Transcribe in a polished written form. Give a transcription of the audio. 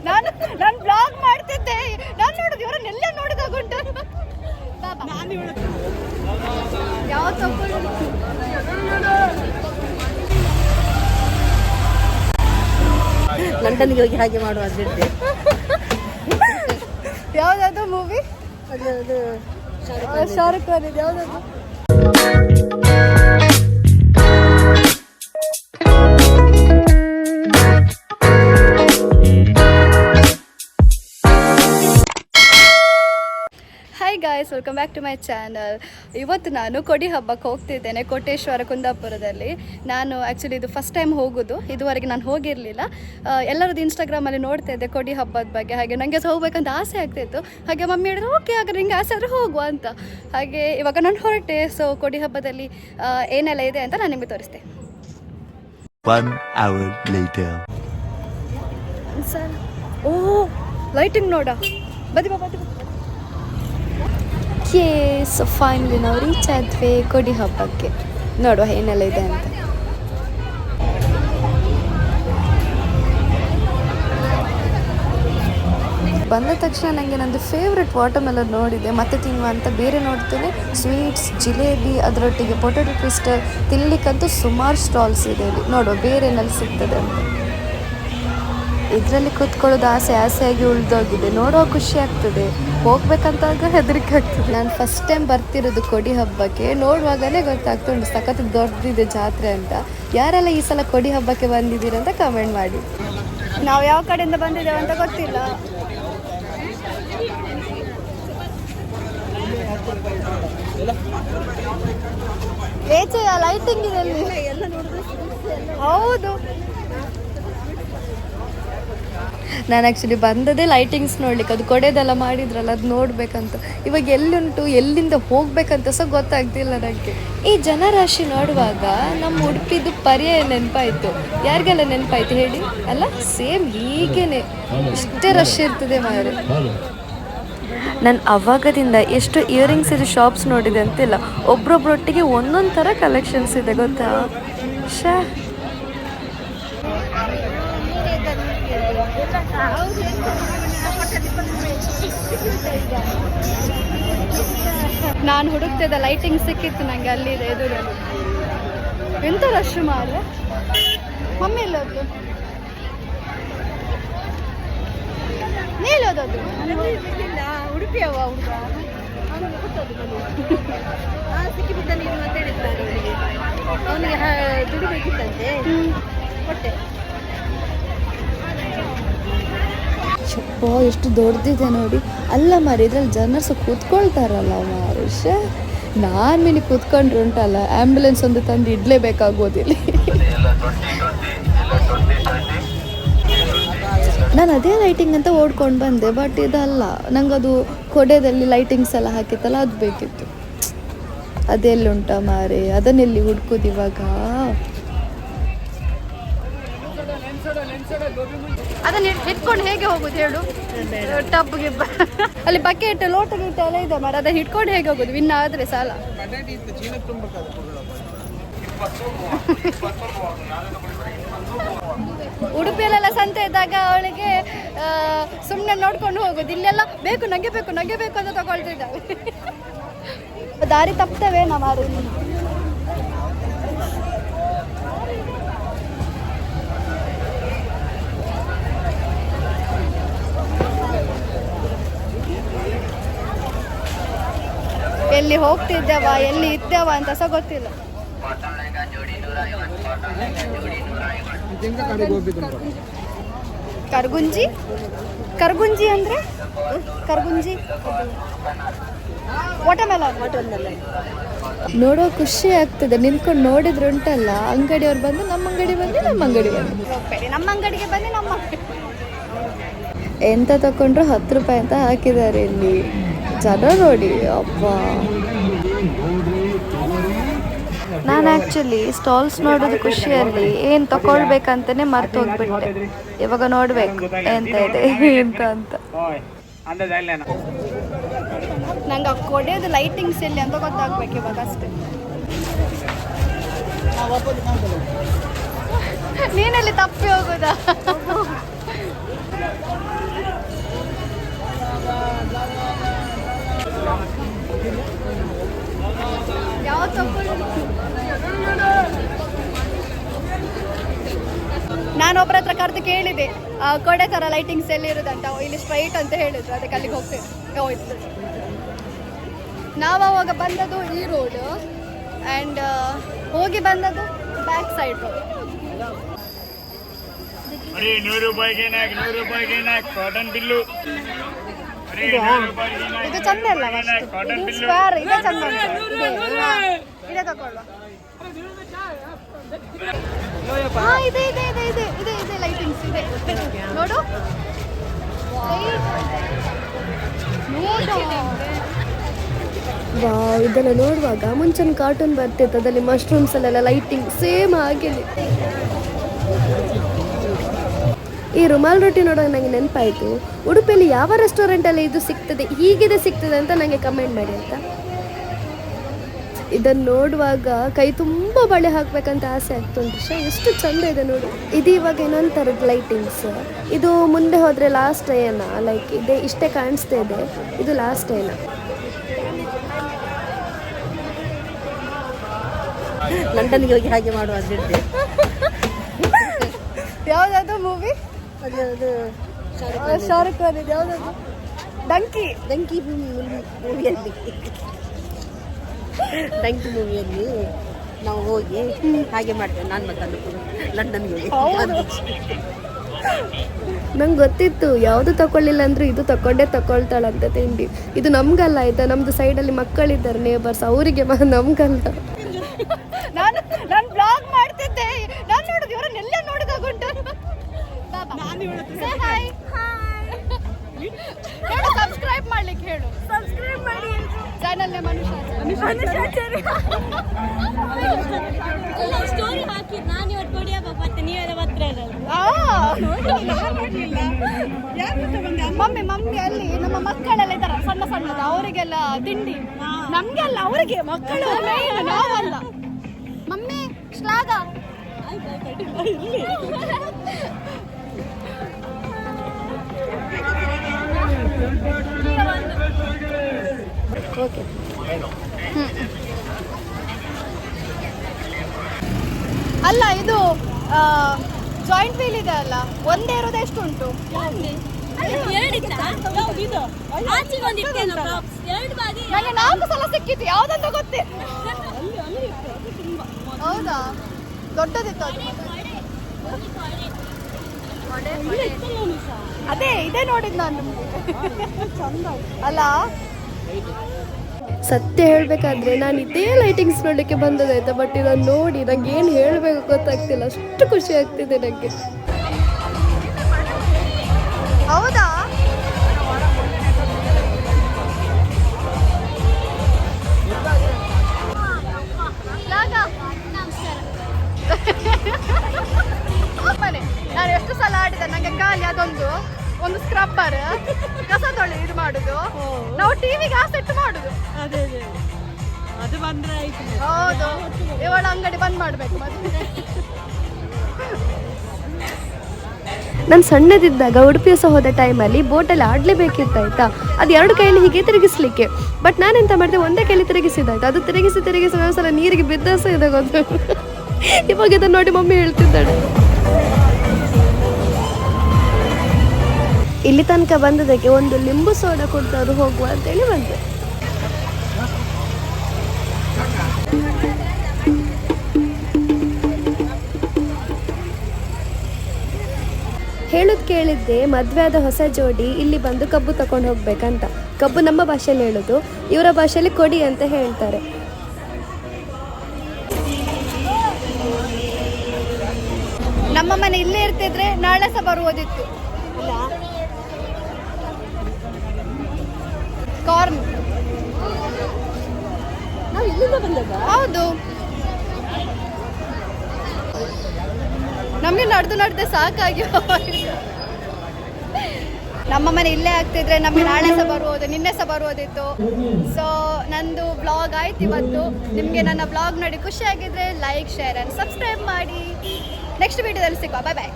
ನಾನು ಬ್ಲಾಗ್ ಮಾಡ್ತಿದ್ದೆ, ನಾನು ನೋಡುದು ಇವರನ್ನೆಲ್ಲ ನೋಡಿದಾಗುಂಟು. ಯಾವ ತಪ್ಪು ಲಂಡನ್ಗೆ ಹೋಗಿ ಹಾಗೆ ಮಾಡುವ ಅದಿದ್ದೆ. ಯಾವ್ದಾದ್ರು ಮೂವಿ? ಅದು ಶಾರುಖ್ ಖಾನ್ ಇದೆ. ಯಾವ್ದಾದ್ರು? Hi guys, welcome back to my channel. ಇವತ್ತು ನಾನು ಕೊಡಿ ಹಬ್ಬಕ್ಕೆ ಹೋಗ್ತಿದ್ದೇನೆ ಕೋಟೇಶ್ವರ ಕುಂದಾಪುರದಲ್ಲಿ. ನಾನು ಆ್ಯಕ್ಚುಲಿ ಇದು ಫಸ್ಟ್ ಟೈಮ್ ಹೋಗೋದು, ಇದುವರೆಗೆ ನಾನು ಹೋಗಿರಲಿಲ್ಲ. ಎಲ್ಲರದ್ದು ಇನ್ಸ್ಟಾಗ್ರಾಮಲ್ಲಿ ನೋಡ್ತಾ ಇದ್ದೆ ಕೊಡಿ ಹಬ್ಬದ ಬಗ್ಗೆ, ಹಾಗೆ ನನಗೆ ಹೋಗ್ಬೇಕಂತ ಆಸೆ ಆಗ್ತಾಯಿತ್ತು. ಹಾಗೆ ಮಮ್ಮಿ ಹೇಳಿದ್ರು ಓಕೆ ಹಾಗಾದ್ರೆ ನಿಂಗೆ ಆಸೆ ಆದರೆ ಹೋಗುವ ಅಂತ. ಹಾಗೆ ಇವಾಗ ನಾನು ಹೊರಟೆ. ಸೊ ಕೊಡಿ ಹಬ್ಬದಲ್ಲಿ ಏನೆಲ್ಲ ಇದೆ ಅಂತ ನಾನು ನಿಮಗೆ ತೋರಿಸ್ತೆ. 1 hour later. ಸರ್, ಓ ಲೈಟಿಂಗ್ ನೋಡ, ಬದಿ ಬಾ ಬದಿ ಬಾ. ಸೊ ಫೈನಲಿ ನಾವು ರೀಚ್ ಆದ್ವಿ ಕೊಡಿ ಹಬ್ಬಕ್ಕೆ. ನೋಡುವ ಏನೆಲ್ಲ ಇದೆ ಅಂತ. ಬಂದ ತಕ್ಷಣ ನನಗೆ ನಂದು ಫೇವ್ರೆಟ್ ವಾಟರ್ಮೆಲನ್ ನೋಡಿದೆ, ಮತ್ತೆ ತಿನ್ನುವ ಅಂತ ಬೇರೆ ನೋಡ್ತೇನೆ. ಸ್ವೀಟ್ಸ್, ಜಿಲೇಬಿ, ಅದರೊಟ್ಟಿಗೆ ಪೊಟೆಟೊ ಟ್ವಿಸ್ಟರ್ ತಿನ್ನಲಿಕ್ಕಂತೂ ಸುಮಾರು ಸ್ಟಾಲ್ಸ್ ಇದೆ ಇಲ್ಲಿ. ನೋಡುವ ಬೇರೆ ಏನೆಲ್ಲ ಸಿಗ್ತದೆ ಅಂತ. ಇದರಲ್ಲಿ ಕೂತ್ಕೊಳ್ಳೋದು ಆಸೆಯಾಗಿ ಉಳಿದೋಗಿದೆ. ನೋಡೋ ಖುಷಿ ಆಗ್ತದೆ, ಹೋಗ್ಬೇಕಂತಾಗ ಹೆದರಿಕೆ ಆಗ್ತದೆ. ನಾನು ಫಸ್ಟ್ ಟೈಮ್ ಬರ್ತಿರೋದು ಕೊಡಿ ಹಬ್ಬಕ್ಕೆ. ನೋಡುವಾಗಲೇ ಗೊತ್ತಾಗ್ತುಂಟು ಸಖತ್ ದೊಡ್ಡದಿದೆ ಜಾತ್ರೆ ಅಂತ. ಯಾರೆಲ್ಲ ಈ ಸಲ ಕೊಡಿ ಹಬ್ಬಕ್ಕೆ ಬಂದಿದ್ದೀರಿ ಅಂತ ಕಮೆಂಟ್ ಮಾಡಿ. ನಾವು ಯಾವ ಕಡೆಯಿಂದ ಬಂದಿದ್ದೇವೆ ಅಂತ ಗೊತ್ತಿಲ್ಲ. ಏಚೆಯ ಲೈಟಿಂಗ್ ಇದೆ ಹೌದು. ನಾನು ಆ್ಯಕ್ಚುಲಿ ಬಂದದೇ ಲೈಟಿಂಗ್ಸ್ ನೋಡ್ಲಿಕ್ಕೆ, ಅದು ಕೊಡೆದೆಲ್ಲ ಮಾಡಿದ್ರಲ್ಲ ಅದು ನೋಡ್ಬೇಕಂತ. ಇವಾಗ ಎಲ್ಲುಂಟು, ಎಲ್ಲಿಂದ ಹೋಗ್ಬೇಕಂತ ಸಹ ಗೊತ್ತಾಗ್ತಿಲ್ಲ ನನಗೆ. ಈ ಜನರಾಶಿ ನೋಡುವಾಗ ನಮ್ಮ ಉಡುಪಿದು ಪರ್ಯಾಯ ನೆನಪಾಯಿತು. ಯಾರಿಗೆಲ್ಲ ನೆನಪಾಯ್ತು ಹೇಳಿ? ಅಲ್ಲ, ಸೇಮ್ ಹೀಗೇನೆ, ಇಷ್ಟೇ ರಶ್ ಇರ್ತದೆ ಮಾರೆ. ನಾನು ಅವಾಗದಿಂದ ಎಷ್ಟು ಇಯರಿಂಗ್ಸ್ ಇದೆ ಶಾಪ್ಸ್ ನೋಡಿದೆ ಅಂತಿಲ್ಲ. ಒಬ್ರೊಬ್ರೊಟ್ಟಿಗೆ ಒಂದೊಂದು ಥರ ಕಲೆಕ್ಷನ್ಸ್ ಇದೆ ಗೊತ್ತಾ. ನಾನು ಹುಡುಕ್ತಿದ್ದ ಲೈಟಿಂಗ್ ಸಿಕ್ಕಿತ್ತು ನನಗೆ ಅಲ್ಲಿದೆ ಎದುರಲ್ಲಿ. ಎಂತ ರಶ್ ಮಾರ. ಮಮ್ಮಿ ಎಲ್ಲೋದು? ನೀಲೋದದು ಉಡುಪಿಯವ ಹುಡುಗ ಸಿಕ್ಕಿಬಿದ್ದ ನೀನು ಅಂತ ಹೇಳಿದ್ದಾರೆ ಅವನಿಗೆ ದುಡಿಬೇಕಿತ್ತಂತೆ, ಹೊಟ್ಟೆ ಚಪ್ಪ ಎಷ್ಟು ದೊಡ್ಡದಿದೆ ನೋಡಿ. ಅಲ್ಲ ಮಾರಿ, ಇದ್ರಲ್ಲಿ ಜನ ಸಹ ಕೂತ್ಕೊಳ್ತಾರಲ್ಲ ಮಾರುಷ. ನಾನು ಮಿನಿ ಕೂತ್ಕೊಂಡ್ರು ಉಂಟಲ್ಲ, ಆ್ಯಂಬುಲೆನ್ಸ್ ಒಂದು ತಂದು ಇಡಲೇಬೇಕಾಗೋದಿಲ್ಲ. ನಾನು ಅದೇ ಲೈಟಿಂಗ್ ಅಂತ ಓಡ್ಕೊಂಡು ಬಂದೆ, ಬಟ್ ಇದಲ್ಲ, ನಂಗದು ಕೊಡೆಯಲ್ಲಿ ಲೈಟಿಂಗ್ಸ್ ಎಲ್ಲ ಹಾಕಿತ್ತಲ್ಲ ಅದು ಬೇಕಿತ್ತು. ಅದೆಲ್ಲುಂಟ ಮಾರೆ, ಅದನ್ನೆಲ್ಲಿ ಹುಡ್ಕೋದು ಇವಾಗ. ಅದನ್ನ ಹಿಡ್ಕೊಂಡು ಹೇಗೆ ಹೋಗುದು ಹೇಳು? ಟಬ್ಗೆ ಅಲ್ಲಿ ಬಕೆಟ್, ಲೋಟ ಗೀಟ ಎಲ್ಲ ಇದೆ ಮಾರ, ಅದನ್ನ ಹಿಡ್ಕೊಂಡು ಹೇಗೆ ಹೋಗುದು? ವಿನ್ ಆದ್ರೆ ಸಾಲ. ಉಡುಪಿಯಲ್ಲೆಲ್ಲ ಸಂತೆ ಇದ್ದಾಗ ಅವಳಿಗೆ ಸುಮ್ಮನೆ ನೋಡ್ಕೊಂಡು ಹೋಗೋದು. ಇಲ್ಲೆಲ್ಲ ಬೇಕು ನಂಗೆ ಬೇಕು ಅಂತ ತಗೊಳ್ತಿದ್ದಾವೆ. ದಾರಿ ತಪ್ತವೆ ನಾವು. ಎಲ್ಲಿ ಹೋಗ್ತಿದ್ದೇವ ಎಲ್ಲಿ ಇದ್ದೇವ ಅಂತ ಸಹ ಗೊತ್ತಿಲ್ಲ. ಕರ್ಗುಂಜಿ ಅಂದ್ರೆ ಕರ್ಗುಂಜಿ ವಾಟರ್ಮೆಲನ್. ನೋಡೋ ಖುಷಿ ಆಗ್ತದೆ. ನಿಂತ್ಕೊಂಡು ನೋಡಿದ್ರೆ ಉಂಟಲ್ಲ, ಅಂಗಡಿಯವ್ರು ಬಂದು ನಮ್ಮ ಅಂಗಡಿ ಬಂದು ನಮ್ಮ ಅಂಗಡಿ ಬಂದು ನಮ್ಮ ಅಂಗಡಿಗೆ ಬಂದು ನಮ್ಮ ಎಂತ ತಗೊಂಡ್ರು 10 ರೂಪಾಯಿ ಅಂತ ಹಾಕಿದ್ದಾರೆ ಇಲ್ಲಿ. ಜನ ನೋಡಿ ಅಪ್ಪ. ನಾನು ಆ್ಯಕ್ಚುಲಿ ಸ್ಟಾಲ್ಸ್ ನೋಡೋದು ಖುಷಿಯಲ್ಲಿ ಏನು ತಗೊಳ್ಬೇಕಂತಲೇ ಮರ್ತು ಹೋಗ್ಬಿಟ್ಟೆ. ಇವಾಗ ನೋಡಬೇಕು ಎಂತ ಇದೆ ಎಂತ ಅಂತ. ನಂಗೆ ಆ ಕೊಡೆಯೋದು ಲೈಟಿಂಗ್ಸ್ ಎಲ್ಲಿ ಅಂತ ಗೊತ್ತಾಗ್ಬೇಕು ಇವಾಗ ಅಷ್ಟೇ. ನೀನಲ್ಲಿ ತಪ್ಪಿ ಹೋಗೋದಾ? ಅದು ಕೇಳಿದೆ ಕೊಡೆ ಥರ ಲೈಟಿಂಗ್ಸ್ ಎಲ್ಲಿ ಇರೋದಂತ ಇಲ್ಲಿ ಸ್ಟ್ರೈಟ್ ಅಂತ ಹೇಳಿದ್ರು, ಅದಕ್ಕೆ ಅಲ್ಲಿಗೆ ಹೋಯ್ತು. ನಾವು ಅವಾಗ ಬಂದದ್ದು ಈ ರೋಡ್ ಆ್ಯಂಡ್ ಹೋಗಿ ಬಂದದ್ದು back side road. Cotton bill ಇದು ಚಂದ ಅಲ್ಲ ಸ್ಕ್ವೇರ್ ಇದೆ, ಚಂದ ಇದೆ ತಗೊಳ್ಳುವ. ಇದೆ ಇದೆ ಇದೆ ಇದೆ ಇದೆ ಇದೆ ಲೈಟಿಂಗ್ಸ್ ಇದೆ ನೋಡು. ಇದೆಲ್ಲ ನೋಡುವಾಗ ಮುಂಚೆನ ಕಾರ್ಟೂನ್ ಬರ್ತಿತ್ತು, ಅದರಲ್ಲಿ ಮಶ್ರೂಮ್ಸ್ ಅಲ್ಲೆಲ್ಲ ಲೈಟಿಂಗ್ ಸೇಮ್ ಹಾಗೇನೆ. ಈ ರುಮಾಲ್ ರೊಟ್ಟಿ ನೋಡುವಾಗ ನನಗೆ ನೆನಪಾಯಿತು, ಉಡುಪಿಯಲ್ಲಿ ಯಾವ ರೆಸ್ಟೋರೆಂಟಲ್ಲಿ ಇದು ಸಿಗ್ತದೆ, ಹೀಗಿದೆ ಸಿಗ್ತದೆ ಅಂತ ನನಗೆ ಕಮೆಂಟ್ ಮಾಡಿ ಆಯಿತಾ. ಇದನ್ನು ನೋಡುವಾಗ ಕೈ ತುಂಬ ಬಳೆ ಹಾಕಬೇಕಂತ ಆಸೆ ಆಗ್ತುಂಟು. ಎಷ್ಟು ಚಂದ ಇದೆ ನೋಡಿ. ಇದು ಇವಾಗ ಇನ್ನೊಂದು ಥರದ ಲೈಟಿಂಗ್ಸ್. ಇದು ಮುಂದೆ ಹೋದರೆ ಲಾಸ್ಟ್ ಏನ ಲೈಕ್ ಇದೆ, ಇಷ್ಟೇ ಕಾಣಿಸ್ತಾ ಇದೆ, ಇದು ಲಾಸ್ಟ್ ಏನ. ಲಂಡನ್ಗೆ ಹೋಗಿ ಹಾಗೆ ಮಾಡುವ ಅಂದಿದ್ದೆ. ಯಾವುದಾದ್ರು ಮೂವಿ? ಅದು ಶಾರುಖ್ ಖಾನ್ ಇದು ಯಾವುದಾದ್ರು? ದಂಕಿ ಮೂವಿಯಲ್ಲಿ ನಾವು ಹೋಗಿ ಹಾಗೆ ಮಾಡ್ತೇವೆ. ನಾನು ಮತ್ತೆ ಲಂಡನ್ಗೆ ಹೋಗಿ. ನಂಗೆ ಗೊತ್ತಿತ್ತು ಯಾವುದು ತಗೊಳ್ಳಿಲ್ಲ ಅಂದ್ರೂ ಇದು ತಗೊಳ್ತಾಳಂತ ತಿಂಡಿ. ಇದು ನಮ್ಗಲ್ಲ ಆಯ್ತಾ, ನಮ್ದು ಸೈಡಲ್ಲಿ ಮಕ್ಕಳಿದ್ದಾರೆ ನೇಬರ್ಸ್, ಅವರಿಗೆ ನಮ್ಗಲ್ಲ. ನಾನು ಬ್ಲಾಗ್ ಮಾಡ್ತಿದ್ದೆ, ನಾನು ನೋಡುದು ಇವರನ್ನೆಲ್ಲ ನೋಡಿದಾಗುಂಟು. ಹೇಳು ಸಬ್ಸ್ಕ್ರೈಬ್ ಮಾಡ್ಲಿಕ್ಕೆ ಹೇಳು. ಸಬ್ಸ್ಕ್ರೈಬ್ ಮಾಡಿ ಚಾನಲ್ ಮನುಷ್ಯಾಚಾರಿ. ಸ್ಟೋರಿ ಹಾಕಿ ನಾನು ಇವತ್ತು ಕೊಡಿಯಪ್ಪ ಮತ್ತೆ ನೀವೆಲ್ಲ ಮಮ್ಮಿ ಅಲ್ಲಿ ನಮ್ಮ ಮಕ್ಕಳೆಲ್ಲ ಇದಾರ ಸಣ್ಣ ಸಣ್ಣದ, ಅವರಿಗೆಲ್ಲ ತಿಂಡಿ. ನಮ್ಗೆ ಅಲ್ಲ, ಅವರಿಗೆ ಮಕ್ಕಳು ನಾವಲ್ಲ. ಮಮ್ಮಿ ಶ್ಲಾಘ. ಓಕೆ. ಅಲ್ಲ ಇದು ಜಾಯಿಂಟ್ ವೀಲ್ ಇದೆ ಅಲ್ಲ, ಒಂದೇ ಇರೋದು ಎಷ್ಟು ಉಂಟು? ನನಗೆ 4 ಸಲ ಸಿಕ್ಕಿತ್ತು, ಯಾವ್ದಂತ ಗೊತ್ತೇ. ಹೌದಾ, ದೊಡ್ಡದಿತ್ತು ಅದು. ಅದೇ ಇದೇ ನೋಡಿದ್ ನಾನು. ಅಲ್ಲ ಸತ್ಯ ಹೇಳ್ಬೇಕಾದ್ರೆ ನಾನು ಇದೇ ಲೈಟಿಂಗ್ಸ್ ನೋಡ್ಲಿಕ್ಕೆ ಬಂದದಾಯ್ತಾ, ಬಟ್ ಇದನ್ನು ನೋಡಿ ನಂಗೆ ಏನು ಹೇಳಬೇಕು ಗೊತ್ತಾಗ್ತಿಲ್ಲ, ಅಷ್ಟು ಖುಷಿ ಆಗ್ತಿದೆ ನನಗೆ. ಹೌದಾ, ನಾನು ಎಷ್ಟು ಸಲ ಆಡಿದೆ, ನಂಗೆ ಖಾಲಿ ಒಂದು ಸ್ಕ್ರಬ್ಬರ್ ಕಸ ತೊಳಿ ಇದು ಮಾಡುದು, ನಾವು ಟಿವಿಗೆ ಸೆಟ್ ಮಾಡುದು. ಅದು ಬಂದ್ರೆ ಆಯ್ತು. ಹೌದು, ಇವಳ ಅಂಗಡಿ ಬಂದ್ ಮಾಡ್ಬೇಕು ಮತ್ತೆ. ನಾನು ಸಣ್ಣದಿದ್ದಾಗ ಉಡುಪಿ ಸಹ ಹೋದ ಟೈಮಲ್ಲಿ ಬೋಟಲ್ಲಿ ಆಡಲೇಬೇಕಿತ್ತು ಆಯ್ತಾ, ಅದು 2 ಕೈಯಲ್ಲಿ ಹೀಗೆ ತಿರುಗಿಸ್ಲಿಕ್ಕೆ. ಬಟ್ ನಾನೆಂತ ಮಾಡಿದೆ, ಒಂದೇ ಕೈಲಿ ತಿರುಗಿಸಿದಾಯ್ತು, ಅದು ತಿರುಗಿಸಿ ಒಂದ್ಸಲ ನೀರಿಗೆ ಬಿದ್ದ ಸಹ ಇದೆ ಗೊತ್ತು. ಇವಾಗ ಇದನ್ನು ನೋಡಿ ಮಮ್ಮಿ ಹೇಳ್ತಿದ್ದಾಳೆ. ಇಲ್ಲಿ ತನಕ ಬಂದದಕ್ಕೆ ಒಂದು ಲಿಂಬು ಸೋಡಾ ಕೊಡ್ತಾರು ಹೋಗುವ ಅಂತೇಳಿ ಬಂದೆ. ಹೇಳೋದು ಕೇಳಿದ್ದೆ, ಮದುವೆ ಆದ ಹೊಸ ಜೋಡಿ ಇಲ್ಲಿ ಬಂದು ಕಬ್ಬು ತಗೊಂಡು ಹೋಗ್ಬೇಕಂತ. ಕಬ್ಬು ನಮ್ಮ ಭಾಷೆಯಲ್ಲಿ ಹೇಳೋದು, ಇವರ ಭಾಷೆಯಲ್ಲಿ ಕೊಡಿ ಅಂತ ಹೇಳ್ತಾರೆ. ನಮ್ಮ ಮನೆ ಇಲ್ಲೇ ಇರ್ತಿದ್ರೆ ನಾಳೆ ಸಹ ಬರುವುದಿತ್ತು. ಕಾರ್ನ್ ನಾವು ಇಲ್ಲಿಂದ ಬಂದಾಗ ಹೌದು, ನಮಗೆ ನಡೆದು ಸಾಕಾಗಿ ನಮ್ಮ ಮನೆ ಇಲ್ಲೇ ಆಗ್ತಿದ್ರೆ ನಮಗೆ ನಾಳೆ ಸಹ ಬರ್ಬೋದು, ನಿನ್ನೆ ಸಹ ಬರ್ಬೋದಿತ್ತು. ಸೊ ನಂದು ಬ್ಲಾಗ್ ಆಯ್ತು ಇವತ್ತು. ನಿಮಗೆ ನನ್ನ ಬ್ಲಾಗ್ ನೋಡಿ ಖುಷಿ ಆಗಿದ್ರೆ ಲೈಕ್, ಶೇರ್ ಆ್ಯಂಡ್ ಸಬ್ಸ್ಕ್ರೈಬ್ ಮಾಡಿ. ನೆಕ್ಸ್ಟ್ ವಿಡಿಯೋದಲ್ಲಿ ಸಿಗುವ. ಬಾಯ್ ಬಾಯ್.